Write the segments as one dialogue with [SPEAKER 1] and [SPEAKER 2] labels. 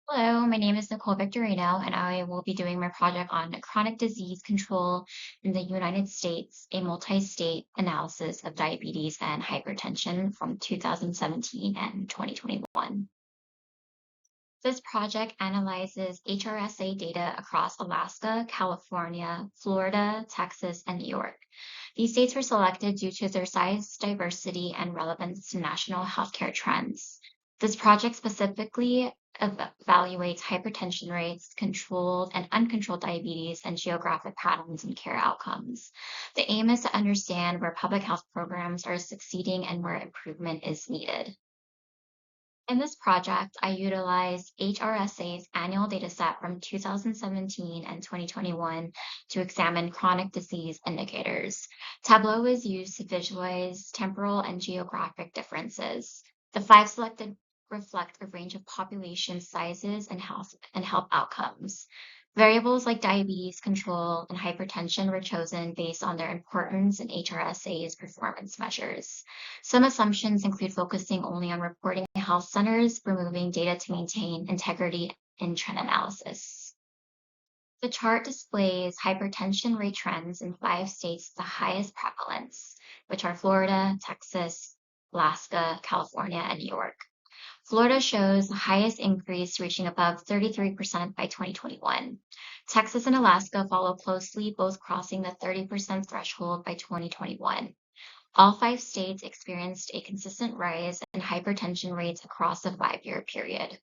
[SPEAKER 1] Hello, my name is Nicole Victorino, and I will be doing my project on chronic disease control in the United States, a multi-state analysis of diabetes and hypertension from 2017 and 2021. This project analyzes HRSA data across Alaska, California, Florida, Texas, and New York. These states were selected due to their size, diversity, and relevance to national healthcare trends. This project specifically evaluates hypertension rates, controlled and uncontrolled diabetes, and geographic patterns in care outcomes. The aim is to understand where public health programs are succeeding and where improvement is needed. In this project, I utilized HRSA's annual dataset from 2017 and 2021 to examine chronic disease indicators. Tableau is used to visualize temporal and geographic differences. The five selected reflect a range of population sizes and health outcomes. Variables like diabetes control and hypertension were chosen based on their importance in HRSA's performance measures. Some assumptions include focusing only on reporting health centers, removing data to maintain integrity in trend analysis. The chart displays hypertension rate trends in 5 states with the highest prevalence, which are Florida, Texas, Alaska, California, and New York. Florida shows the highest increase, reaching above 33% by 2021. Texas and Alaska follow closely, both crossing the 30% threshold by 2021. All 5 states experienced a consistent rise in hypertension rates across a 5-year period.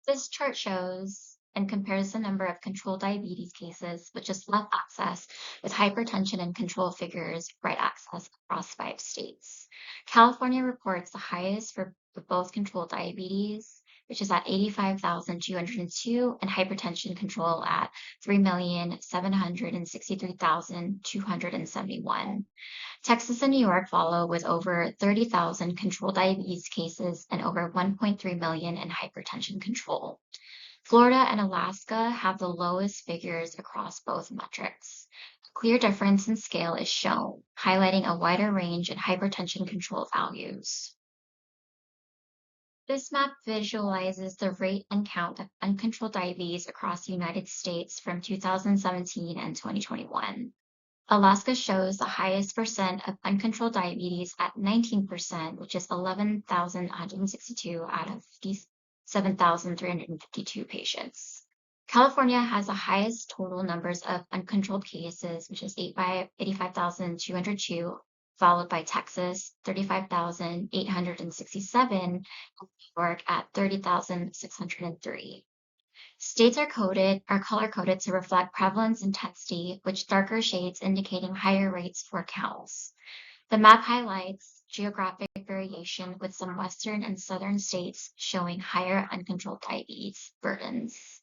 [SPEAKER 1] This chart shows and compares the number of controlled diabetes cases, which is left axis, with hypertension and control figures, right axis, across 5 states. California reports the highest for both controlled diabetes, which is at 85,202, and hypertension control at 3,763,271. Texas and New York follow with over 30,000 controlled diabetes cases and over 1.3 million in hypertension control. Florida and Alaska have the lowest figures across both metrics. A clear difference in scale is shown, highlighting a wider range in hypertension control values. This map visualizes the rate and count of uncontrolled diabetes across the United States from 2017 and 2021. Alaska shows the highest percent of uncontrolled diabetes at 19%, which is 11,162 out of 57,352 patients. California has the highest total numbers of uncontrolled cases, which is 85,202, followed by Texas, 35,867, and New York at 30,603. States are color-coded to reflect prevalence intensity, with darker shades indicating higher rates for counts. The map highlights geographic variation, with some western and southern states showing higher uncontrolled diabetes burdens.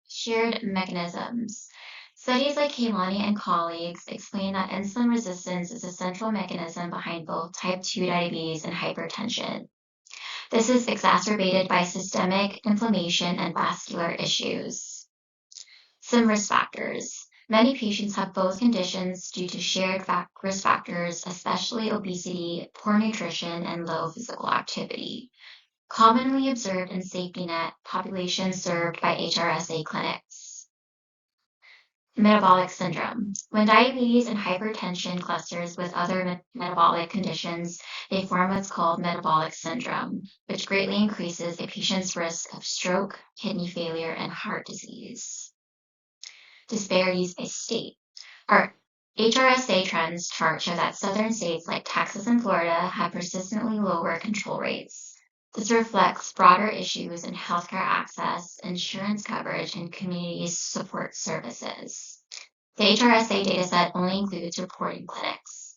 [SPEAKER 1] Shared mechanisms. Studies like Kehlani and colleagues explain that insulin resistance is a central mechanism behind both type 2 diabetes and hypertension. This is exacerbated by systemic inflammation and vascular issues. Some risk factors. Many patients have both conditions due to shared risk factors, especially obesity, poor nutrition, and low physical activity. Commonly observed in safety net populations served by HRSA clinics. Metabolic syndrome. When diabetes and hypertension clusters with other metabolic conditions, they form what's called metabolic syndrome, which greatly increases a patient's risk of stroke, kidney failure, and heart disease. Disparities by state. Our HRSA trends chart show that southern states like Texas and Florida have persistently lower control rates. This reflects broader issues in healthcare access, insurance coverage, and community support services. The HRSA dataset only includes reporting clinics.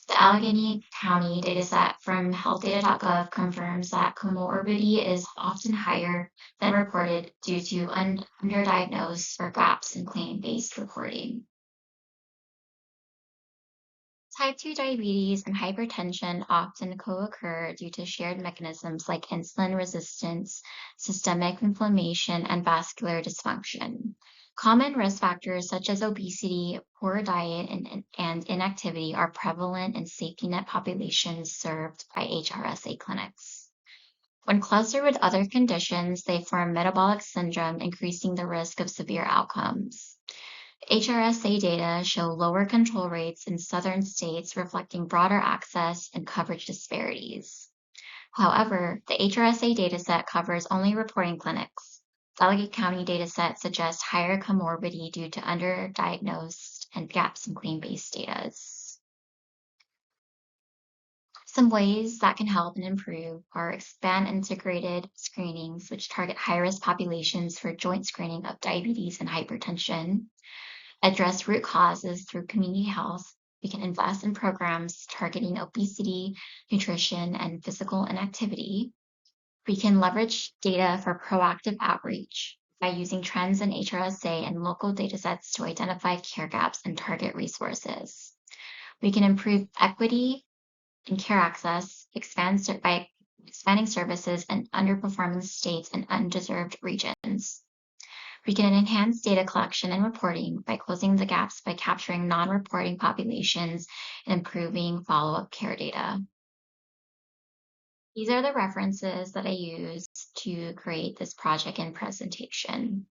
[SPEAKER 1] The Allegheny County dataset from healthdata.gov confirms that comorbidity is often higher than reported due to underdiagnosed or gaps in claim-based reporting. Type 2 diabetes and hypertension often co-occur due to shared mechanisms like insulin resistance, systemic inflammation, and vascular dysfunction. Common risk factors such as obesity, poor diet, and inactivity are prevalent in safety net populations served by HRSA clinics. When clustered with other conditions, they form metabolic syndrome, increasing the risk of severe outcomes. HRSA data show lower control rates in southern states, reflecting broader access and coverage disparities. However, the HRSA dataset covers only reporting clinics. Delegate County dataset suggests higher comorbidity due to underdiagnosed and gaps in claim-based data. Some ways that can help and improve are expand integrated screenings, which target high-risk populations for joint screening of diabetes and hypertension, address root causes through community health. We can invest in programs targeting obesity, nutrition, and physical inactivity. We can leverage data for proactive outreach by using trends in HRSA and local datasets to identify care gaps and target resources. We can improve equity and care access, by expanding services in underperforming states and undeserved regions. We can enhance data collection and reporting by closing the gaps by capturing non-reporting populations and improving follow-up care data. These are the references that I used to create this project and presentation.